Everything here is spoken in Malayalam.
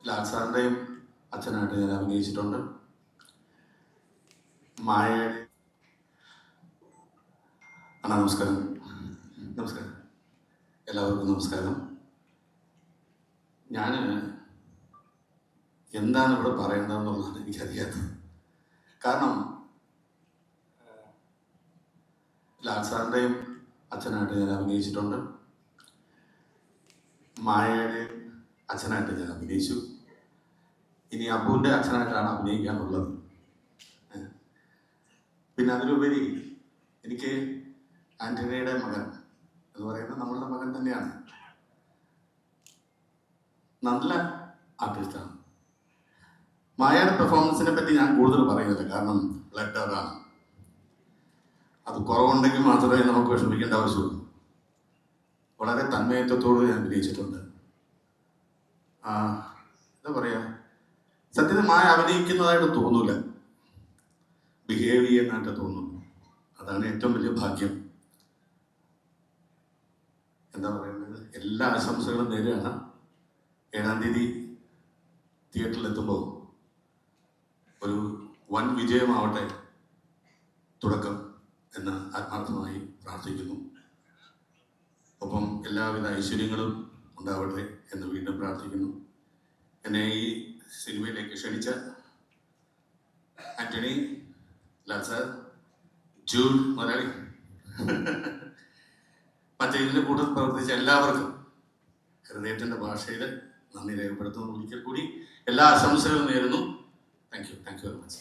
ലാൽ സാറിൻ്റെയും അച്ഛനായിട്ട് ഞാൻ അഭിനയിച്ചിട്ടുണ്ട്. മായയുടെ അണ്ണാ നമസ്കാരം. നമസ്കാരം, എല്ലാവർക്കും നമസ്കാരം. ഞാൻ എന്താണ് ഇവിടെ പറയേണ്ടതെന്നുള്ളതാണ് എനിക്കറിയാത്തത്. കാരണം ലാൽ സാറിൻ്റെയും അച്ഛനായിട്ട് ഞാൻ അഭിനയിച്ചിട്ടുണ്ട്. മായയുടെ അച്ഛനായിട്ട് ഞാൻ അഭിനയിച്ചു. ഇനി അബുവിൻ്റെ അച്ഛനായിട്ടാണ് അഭിനയിക്കാനുള്ളത്. പിന്നെ അതിലുപരി എനിക്ക് ആൻ്റണിയുടെ മകൻ എന്ന് പറയുന്നത് നമ്മളുടെ മകൻ തന്നെയാണ്. നല്ല ആർട്ടിസ്റ്റാണ്. മായയുടെ പെർഫോമൻസിനെ പറ്റി ഞാൻ കൂടുതൽ പറയുന്നില്ല, കാരണം ലെറ്ററാണ്. അത് കുറവുണ്ടെങ്കിൽ മാത്രമേ നമുക്ക് വിഷമിക്കേണ്ട ആവശ്യമുള്ളൂ. വളരെ തന്മയത്വത്തോട് ഞാൻ അഭിനയിച്ചിട്ടുണ്ട്. എന്താ പറയുക, സത്യത്തിൽ മായ അഭിനയിക്കുന്നതായിട്ട് തോന്നൂല, ബിഹേവ് ചെയ്യുന്നതായിട്ട് തോന്നുന്നു. അതാണ് ഏറ്റവും വലിയ ഭാഗ്യം. എന്താ പറയുന്നത്, എല്ലാ ആശംസകളും നേരെയാണ്. 7-ാം തീയതി തിയേറ്ററിലെത്തുമ്പോൾ ഒരു വൻ വിജയമാവട്ടെ തുടക്കം എന്ന് ആത്മാർത്ഥമായി പ്രാർത്ഥിക്കുന്നു. ഒപ്പം എല്ലാവിധ ഐശ്വര്യങ്ങളും ഉണ്ടാവട്ടെ എന്ന് വീണ്ടും പ്രാർത്ഥിക്കുന്നു. എന്നെ ഈ സിനിമയിലേക്ക് ക്ഷണിച്ച ആൻ്റണി, ലാൽ സാർ, ജൂഡ് മലയാളി, മറ്റേ ഇതിൻ്റെ കൂട്ടത്തിൽ പ്രവർത്തിച്ച എല്ലാവർക്കും ഹൃദയത്തിൻ്റെ ഭാഷയിൽ നന്ദി രേഖപ്പെടുത്തുന്നു. ഒരിക്കൽ കൂടി എല്ലാ ആശംസകളും നേരുന്നു. Thank you very much.